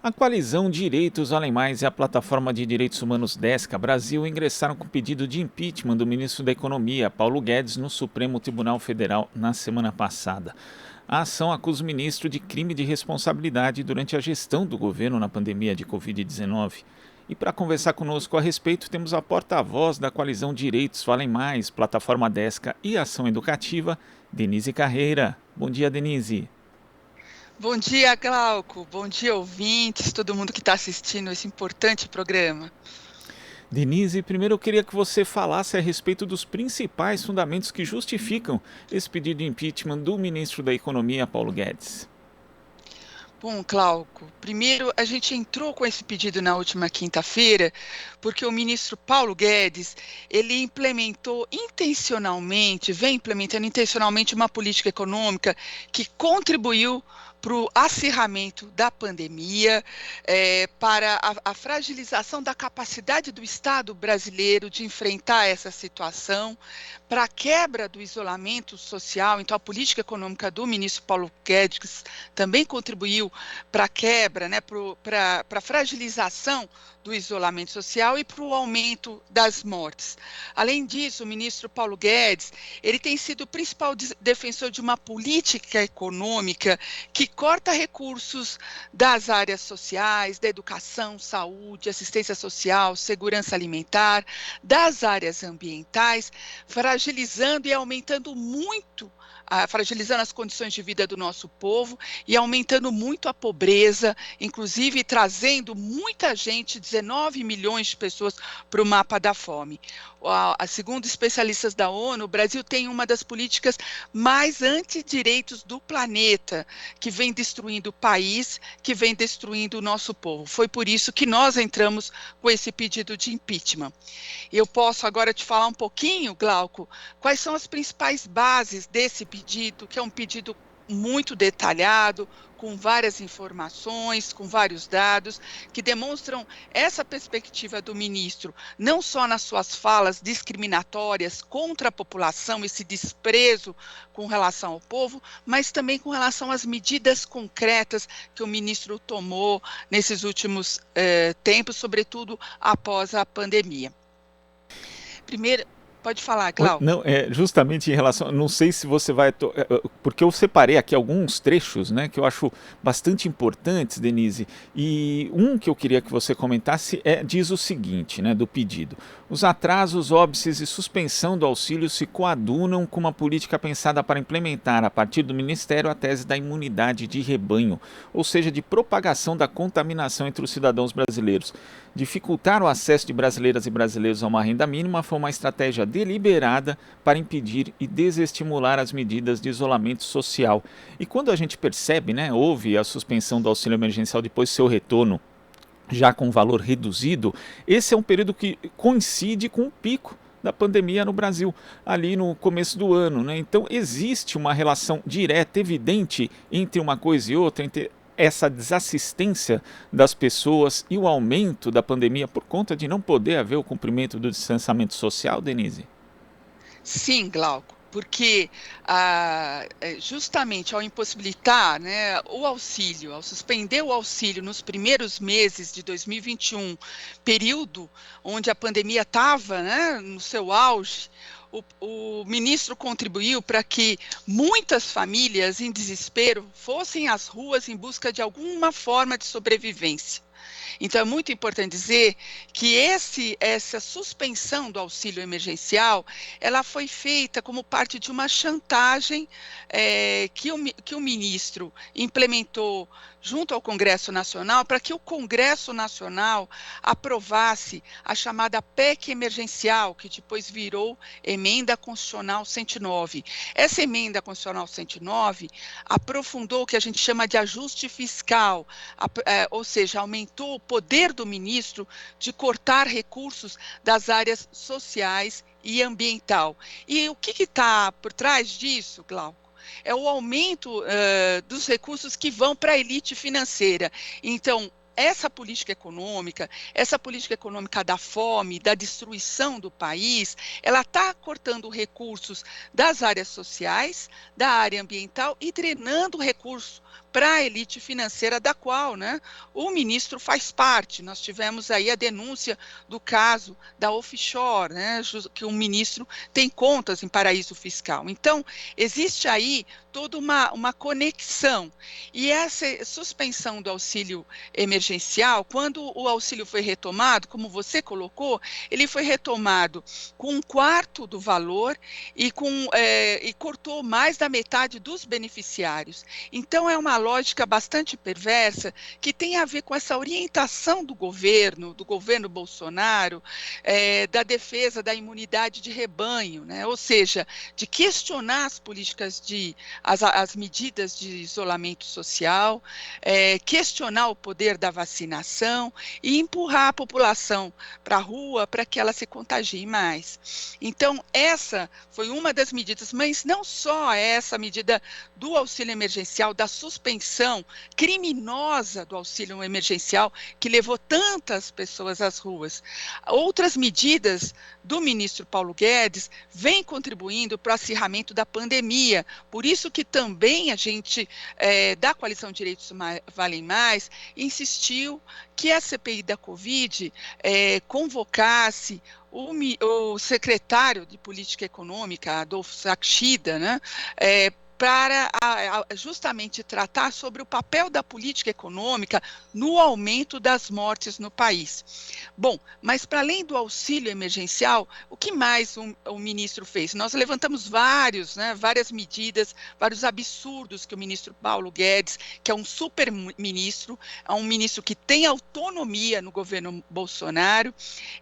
A coalizão Direitos Alemães e a plataforma de direitos humanos Desca Brasil ingressaram com pedido de impeachment do ministro da Economia, Paulo Guedes, no Supremo Tribunal Federal na semana passada. A ação acusa o ministro de crime de responsabilidade durante a gestão do governo na pandemia de Covid-19. E para conversar conosco a respeito, temos a porta-voz da coalizão Direitos Falem Mais, plataforma Desca e Ação Educativa, Denise Carreira. Bom dia, Denise. Bom dia, Glauco. Bom dia, ouvintes, todo mundo que está assistindo esse importante programa. Denise, primeiro eu queria que você falasse a respeito dos principais fundamentos que justificam esse pedido de impeachment do ministro da Economia, Paulo Guedes. Bom, Glauco, primeiro a gente entrou com esse pedido na última quinta-feira, porque o ministro Paulo Guedes, vem implementando intencionalmente uma política econômica que contribuiu para o acirramento da pandemia, para a fragilização da capacidade do Estado brasileiro de enfrentar essa situação, para a quebra do isolamento social. Então, a política econômica do ministro Paulo Guedes também contribuiu para a quebra, né, para a fragilização do isolamento social e para o aumento das mortes. Além disso, o ministro Paulo Guedes, ele tem sido o principal defensor de uma política econômica que corta recursos das áreas sociais, da educação, saúde, assistência social, segurança alimentar, das áreas ambientais, fragilizando e aumentando muito fragilizando as condições de vida do nosso povo e aumentando muito a pobreza, inclusive trazendo muita gente, 19 milhões de pessoas, para o mapa da fome. Segundo especialistas da ONU, o Brasil tem uma das políticas mais antidireitos do planeta, que vem destruindo o país, que vem destruindo o nosso povo. Foi por isso que nós entramos com esse pedido de impeachment. Eu posso agora te falar um pouquinho, Glauco, quais são as principais bases desse pedido, que é um pedido muito detalhado, com várias informações, com vários dados, que demonstram essa perspectiva do ministro, não só nas suas falas discriminatórias contra a população, esse desprezo com relação ao povo, mas também com relação às medidas concretas que o ministro tomou nesses últimos tempos, sobretudo após a pandemia. Primeiro, pode falar, Glauco. Não, é justamente em relação. Não sei se você vai. Porque eu separei aqui alguns trechos, né, que eu acho bastante importantes, Denise. E um que eu queria que você comentasse diz o seguinte, né, do pedido: os atrasos, óbices e suspensão do auxílio se coadunam com uma política pensada para implementar, a partir do Ministério, a tese da imunidade de rebanho, ou seja, de propagação da contaminação entre os cidadãos brasileiros. Dificultar o acesso de brasileiras e brasileiros a uma renda mínima foi uma estratégia deliberada para impedir e desestimular as medidas de isolamento social. E quando a gente percebe, né, houve a suspensão do auxílio emergencial depois do seu retorno, já com valor reduzido, esse é um período que coincide com o pico da pandemia no Brasil, ali no começo do ano, né? Então existe uma relação direta, evidente, entre uma coisa e outra, entre essa desassistência das pessoas e o aumento da pandemia por conta de não poder haver o cumprimento do distanciamento social, Denise? Sim, Glauco, porque justamente ao impossibilitar, né, o auxílio, ao suspender o auxílio nos primeiros meses de 2021, período onde a pandemia estava, né, no seu auge, o ministro contribuiu para que muitas famílias em desespero fossem às ruas em busca de alguma forma de sobrevivência. Então, é muito importante dizer que essa suspensão do auxílio emergencial, ela foi feita como parte de uma chantagem que o ministro implementou junto ao Congresso Nacional, para que o Congresso Nacional aprovasse a chamada PEC emergencial, que depois virou Emenda Constitucional 109. Essa Emenda Constitucional 109 aprofundou o que a gente chama de ajuste fiscal, ou seja, aumentou o poder do ministro de cortar recursos das áreas sociais e ambiental. E o que está por trás disso, Glauco? É o aumento dos recursos que vão para a elite financeira. Então, essa política econômica da fome, da destruição do país, ela está cortando recursos das áreas sociais, da área ambiental e drenando recursos para a elite financeira da qual, né, o ministro faz parte. Nós tivemos aí a denúncia do caso da offshore, né, que o ministro tem contas em paraíso fiscal. Então, existe aí toda uma conexão. E essa suspensão do auxílio emergencial, quando o auxílio foi retomado, como você colocou, ele foi retomado com um quarto do valor e cortou mais da metade dos beneficiários. Então, é uma lógica bastante perversa que tem a ver com essa orientação do governo Bolsonaro, da defesa da imunidade de rebanho, né? Ou seja, de questionar as políticas as medidas de isolamento social, questionar o poder da vacinação e empurrar a população para a rua para que ela se contagie mais. Então, essa foi uma das medidas, mas não só essa medida do auxílio emergencial, da suspensão criminosa do auxílio emergencial, que levou tantas pessoas às ruas. Outras medidas do ministro Paulo Guedes vêm contribuindo para o acirramento da pandemia. Por isso que também a gente, da Coalição Direitos Valem Mais, insistiu que a CPI da Covid convocasse o secretário de Política Econômica, Adolfo Saxida, né, para justamente tratar sobre o papel da política econômica no aumento das mortes no país. Bom, mas para além do auxílio emergencial, o que mais o ministro fez? Nós levantamos várias medidas, vários absurdos que o ministro Paulo Guedes, que é um super ministro, é um ministro que tem autonomia no governo Bolsonaro,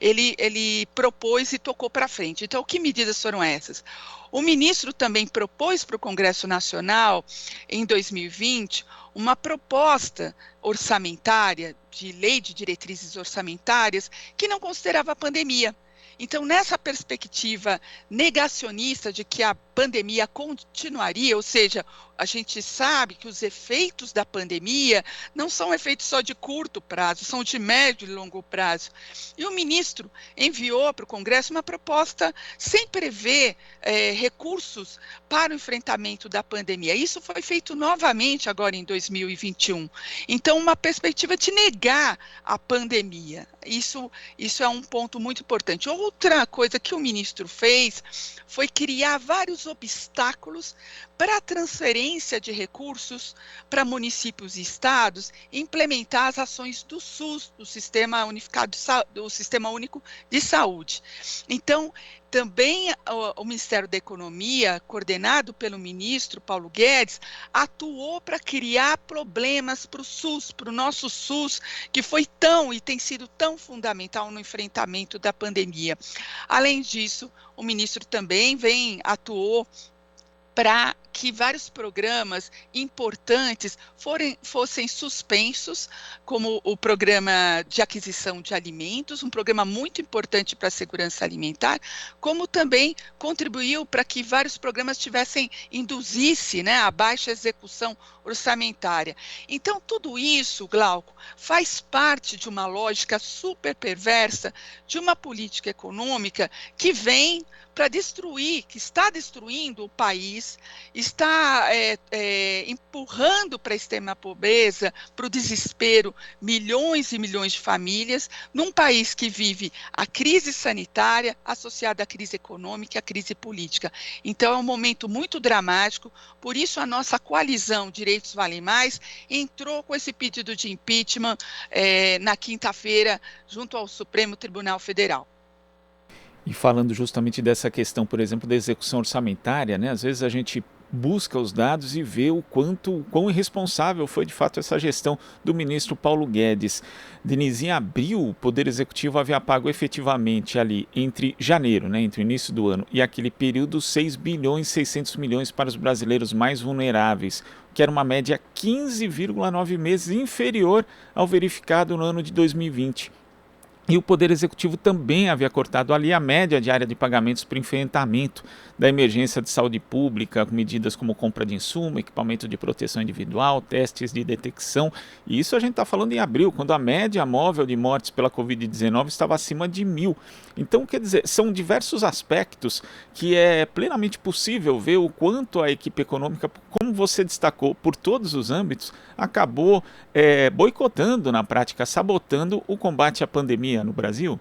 ele propôs e tocou para frente. Então, que medidas foram essas? O ministro também propôs para o Congresso Nacional, em 2020, uma proposta orçamentária, de lei de diretrizes orçamentárias, que não considerava a pandemia. Então, nessa perspectiva negacionista de que a pandemia continuaria, ou seja, a gente sabe que os efeitos da pandemia não são efeitos só de curto prazo, são de médio e longo prazo. E o ministro enviou para o Congresso uma proposta sem prever recursos para o enfrentamento da pandemia. Isso foi feito novamente agora em 2021. Então, uma perspectiva de negar a pandemia. Isso é um ponto muito importante. Outra coisa que o ministro fez foi criar vários obstáculos para a transferência de recursos para municípios e estados, implementar as ações do SUS, do Sistema Único de Saúde. Então, também o Ministério da Economia, coordenado pelo ministro Paulo Guedes, atuou para criar problemas para o SUS, para o nosso SUS, que foi tão e tem sido tão fundamental no enfrentamento da pandemia. Além disso, o ministro também atuou para que vários programas importantes fossem suspensos, como o programa de aquisição de alimentos, um programa muito importante para a segurança alimentar, como também contribuiu para que vários programas induzisse, né, a baixa execução orçamentária. Então, tudo isso, Glauco, faz parte de uma lógica super perversa de uma política econômica que vem para destruir, que está destruindo o país, está empurrando para a extrema pobreza, para o desespero, milhões e milhões de famílias, num país que vive a crise sanitária associada à crise econômica e à crise política. Então, é um momento muito dramático, por isso a nossa coalizão Direitos Valem Mais entrou com esse pedido de impeachment na quinta-feira, junto ao Supremo Tribunal Federal. E falando justamente dessa questão, por exemplo, da execução orçamentária, né? Às vezes a gente busca os dados e vê o quão irresponsável foi de fato essa gestão do ministro Paulo Guedes. Denise, em abril, o Poder Executivo havia pago efetivamente ali entre janeiro, né, entre o início do ano, e aquele período 6 bilhões e 600 milhões para os brasileiros mais vulneráveis, que era uma média 15,9 meses inferior ao verificado no ano de 2020. E o Poder Executivo também havia cortado ali a média diária de pagamentos para enfrentamento da emergência de saúde pública, com medidas como compra de insumo, equipamento de proteção individual, testes de detecção. E isso a gente está falando em abril, quando a média móvel de mortes pela Covid-19 estava acima de 1.000. Então, quer dizer, são diversos aspectos que é plenamente possível ver o quanto a equipe econômica, como você destacou, por todos os âmbitos, acabou boicotando na prática, sabotando o combate à pandemia no Brasil?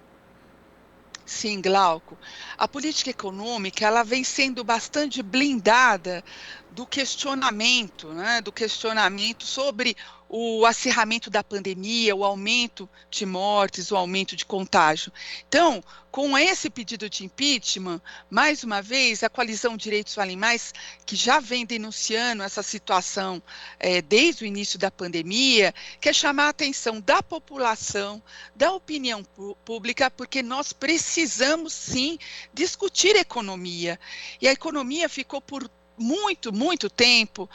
Sim, Glauco. A política econômica ela vem sendo bastante blindada do questionamento, né, do questionamento sobre o acirramento da pandemia, o aumento de mortes, o aumento de contágio. Então, com esse pedido de impeachment, mais uma vez, a coalizão Direitos Valem Mais, que já vem denunciando essa situação desde o início da pandemia, quer chamar a atenção da população, da opinião pública, porque nós precisamos sim discutir economia. E a economia ficou por muito tempo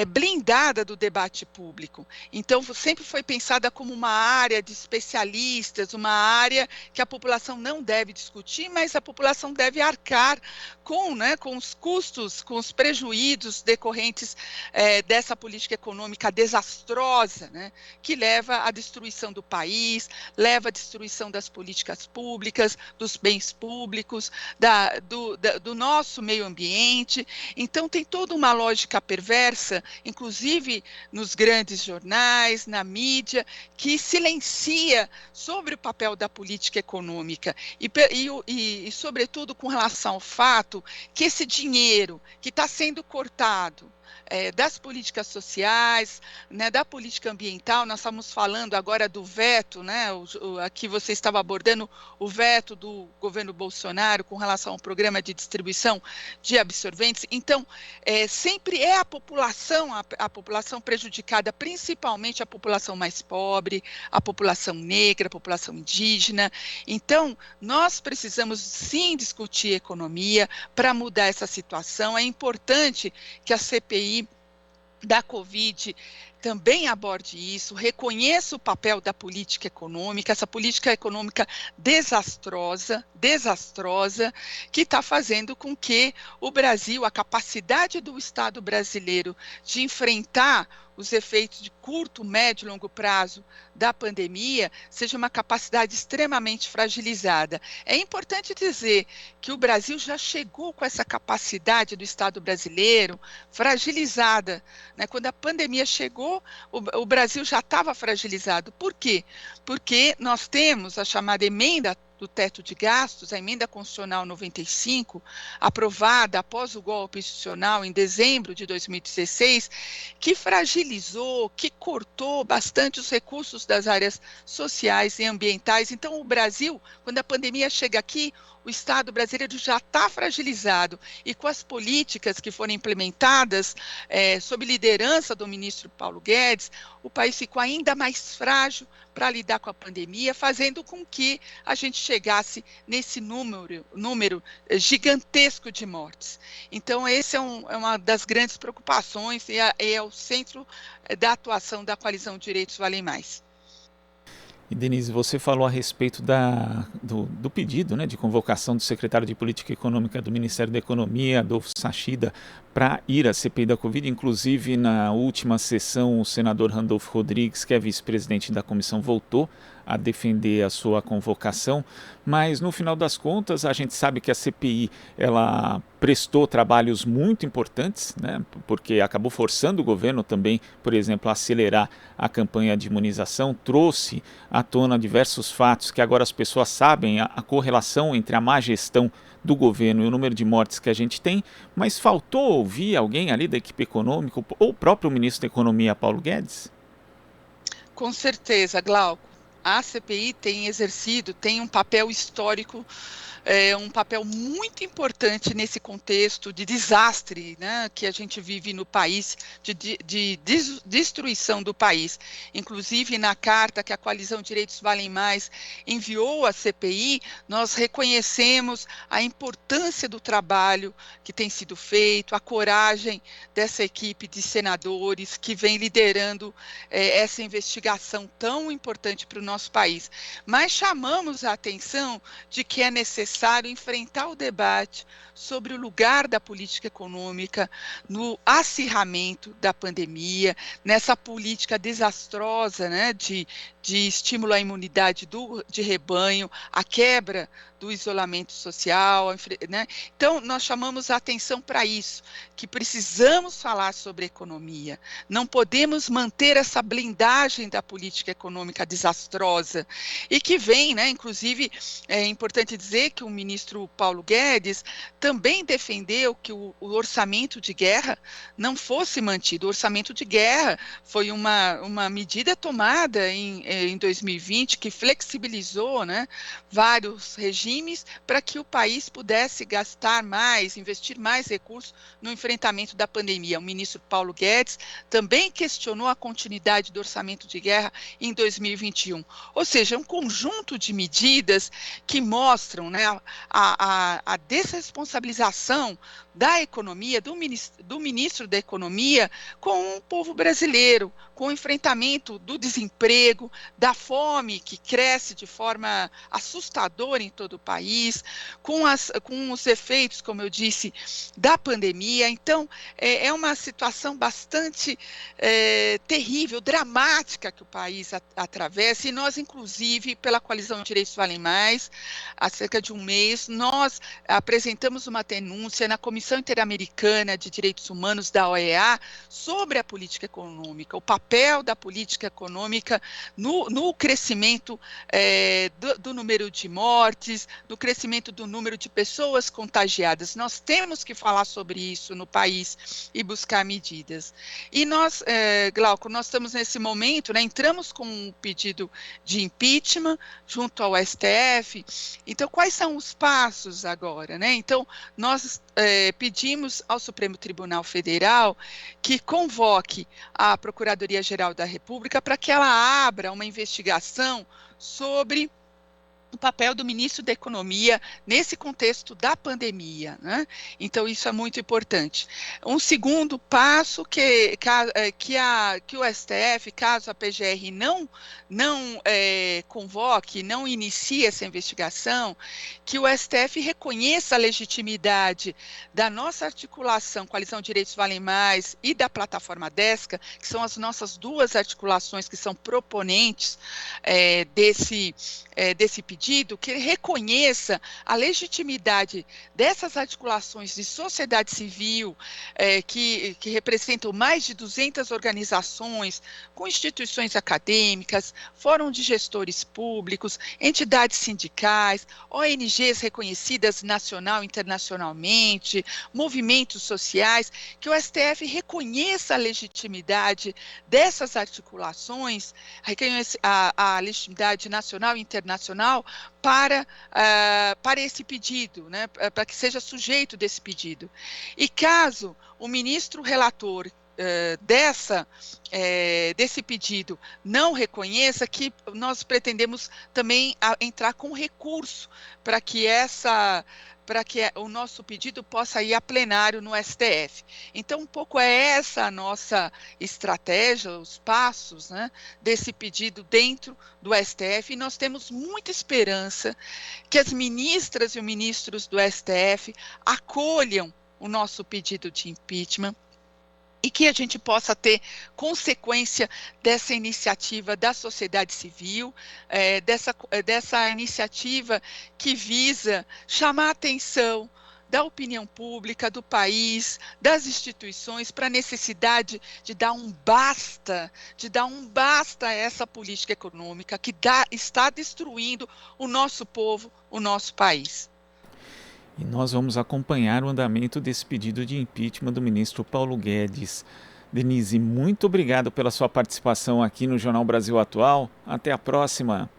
blindada do debate público. Então, sempre foi pensada como uma área de especialistas, uma área que a população não deve discutir, mas a população deve arcar com os custos, com os prejuízos decorrentes dessa política econômica desastrosa, né, que leva à destruição do país, leva à destruição das políticas públicas, dos bens públicos, do nosso meio ambiente. Então, tem toda uma lógica perversa, inclusive nos grandes jornais, na mídia, que silencia sobre o papel da política econômica e, sobretudo, com relação ao fato que esse dinheiro que está sendo cortado das políticas sociais, né, da política ambiental, nós estamos falando agora do veto, né, aqui você estava abordando o veto do governo Bolsonaro com relação ao programa de distribuição de absorventes. Então, sempre é a população prejudicada, principalmente a população mais pobre, a população negra, a população indígena. Então, nós precisamos sim discutir economia para mudar essa situação. É importante que a CPI da Covid também aborde isso, reconheça o papel da política econômica, essa política econômica desastrosa, que está fazendo com que o Brasil, a capacidade do Estado brasileiro de enfrentar os efeitos de curto, médio e longo prazo da pandemia, seja uma capacidade extremamente fragilizada. É importante dizer que o Brasil já chegou com essa capacidade do Estado brasileiro fragilizada, né? Quando a pandemia chegou, o Brasil já estava fragilizado. Por quê? Porque nós temos a chamada emenda do teto de gastos, a emenda constitucional 95, aprovada após o golpe institucional em dezembro de 2016, que fragilizou, que cortou bastante os recursos das áreas sociais e ambientais. Então, o Brasil, quando a pandemia chega aqui, o Estado brasileiro já está fragilizado e com as políticas que foram implementadas sob liderança do ministro Paulo Guedes, o país ficou ainda mais frágil para lidar com a pandemia, fazendo com que a gente chegasse nesse número gigantesco de mortes. Então, esse é uma das grandes preocupações e é o centro da atuação da coalizão Direitos Valem Mais. E Denise, você falou a respeito do pedido, né, de convocação do secretário de Política Econômica do Ministério da Economia, Adolfo Sachida, para ir à CPI da Covid. Inclusive, na última sessão, o senador Randolfo Rodrigues, que é vice-presidente da comissão, voltou a defender a sua convocação, mas no final das contas a gente sabe que a CPI ela prestou trabalhos muito importantes, né, porque acabou forçando o governo também, por exemplo, a acelerar a campanha de imunização, trouxe à tona diversos fatos que agora as pessoas sabem a correlação entre a má gestão do governo e o número de mortes que a gente tem, mas faltou ouvir alguém ali da equipe econômica ou o próprio ministro da Economia, Paulo Guedes? Com certeza, Glauco. A CPI tem um papel histórico um papel muito importante nesse contexto de desastre, né, que a gente vive no país, de destruição do país. Inclusive, na carta que a Coalizão Direitos Valem Mais enviou à CPI, nós reconhecemos a importância do trabalho que tem sido feito, a coragem dessa equipe de senadores que vem liderando essa investigação tão importante para o nosso país. Mas chamamos a atenção de que é necessário enfrentar o debate sobre o lugar da política econômica no acirramento da pandemia, nessa política desastrosa, né, de estímulo à imunidade de rebanho, a quebra do isolamento social, né? Então, nós chamamos a atenção para isso, que precisamos falar sobre economia. Não podemos manter essa blindagem da política econômica desastrosa e que vem, né? Inclusive, é importante dizer que o ministro Paulo Guedes também defendeu que o orçamento de guerra não fosse mantido. O orçamento de guerra foi uma medida tomada em 2020 que flexibilizou, né, vários regimes para que o país pudesse gastar mais, investir mais recursos no enfrentamento da pandemia. O ministro Paulo Guedes também questionou a continuidade do orçamento de guerra em 2021. Ou seja, um conjunto de medidas que mostram, né, a desresponsabilização da economia, do ministro da Economia, com o povo brasileiro, com o enfrentamento do desemprego, da fome que cresce de forma assustadora em todo o país, com os efeitos, como eu disse, da pandemia. Então, é uma situação bastante terrível, dramática que o país atravessa, e nós, inclusive, pela Coalizão Direitos Valem Mais, há cerca de um mês, nós apresentamos uma denúncia na Comissão Interamericana de Direitos Humanos da OEA sobre a política econômica, o papel da política econômica no crescimento do número de mortes, no crescimento do número de pessoas contagiadas. Nós temos que falar sobre isso no país e buscar medidas. E nós, Glauco, nós estamos nesse momento, né, entramos com um pedido de impeachment junto ao STF. Então, quais são os passos agora, né? Então, nós pedimos ao Supremo Tribunal Federal que convoque a Procuradoria-Geral da República para que ela abra uma investigação sobre o papel do ministro da Economia nesse contexto da pandemia, né? Então, isso é muito importante. Um segundo passo que o STF, caso a PGR não convoque, não inicie essa investigação, que o STF reconheça a legitimidade da nossa articulação, Coalizão Direitos Valem Mais, e da plataforma DESCA, que são as nossas duas articulações que são proponentes desse pedido, que ele reconheça a legitimidade dessas articulações de sociedade civil, que representam mais de 200 organizações, com instituições acadêmicas, fórum de gestores públicos, entidades sindicais, ONGs reconhecidas nacional e internacionalmente, movimentos sociais, que o STF reconheça a legitimidade dessas articulações, reconheça a legitimidade nacional e internacional para esse pedido, né, para que seja sujeito desse pedido. E caso o ministro relator desse pedido não reconheça, que nós pretendemos também entrar com recurso para que o nosso pedido possa ir a plenário no STF. Então, um pouco é essa a nossa estratégia, os passos, né, desse pedido dentro do STF, e nós temos muita esperança que as ministras e os ministros do STF acolham o nosso pedido de impeachment, e que a gente possa ter consequência dessa iniciativa da sociedade civil, dessa iniciativa que visa chamar a atenção da opinião pública, do país, das instituições, para a necessidade de dar um basta a essa política econômica que está destruindo o nosso povo, o nosso país. E nós vamos acompanhar o andamento desse pedido de impeachment do ministro Paulo Guedes. Denise, muito obrigado pela sua participação aqui no Jornal Brasil Atual. Até a próxima.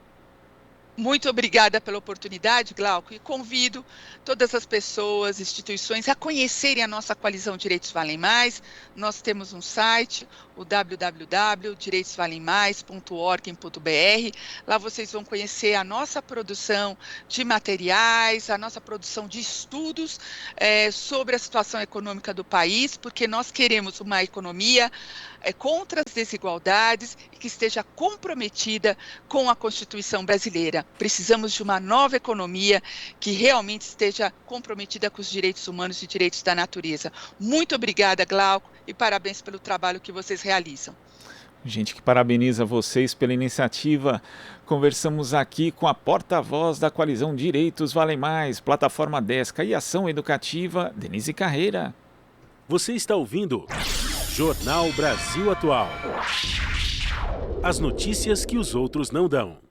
Muito obrigada pela oportunidade, Glauco, e convido todas as pessoas, instituições a conhecerem a nossa coalizão Direitos Valem Mais. Nós temos um site, o www.direitosvalemmais.org.br. Lá vocês vão conhecer a nossa produção de materiais, a nossa produção de estudos sobre a situação econômica do país, porque nós queremos uma economia contra as desigualdades e que esteja comprometida com a Constituição brasileira. Precisamos de uma nova economia que realmente esteja comprometida com os direitos humanos e direitos da natureza. Muito obrigada, Glauco, e parabéns pelo trabalho que vocês realizam. Gente que parabeniza vocês pela iniciativa. Conversamos aqui com a porta-voz da coalizão Direitos Valem Mais, plataforma Desca e Ação Educativa, Denise Carreira. Você está ouvindo Jornal Brasil Atual. As notícias que os outros não dão.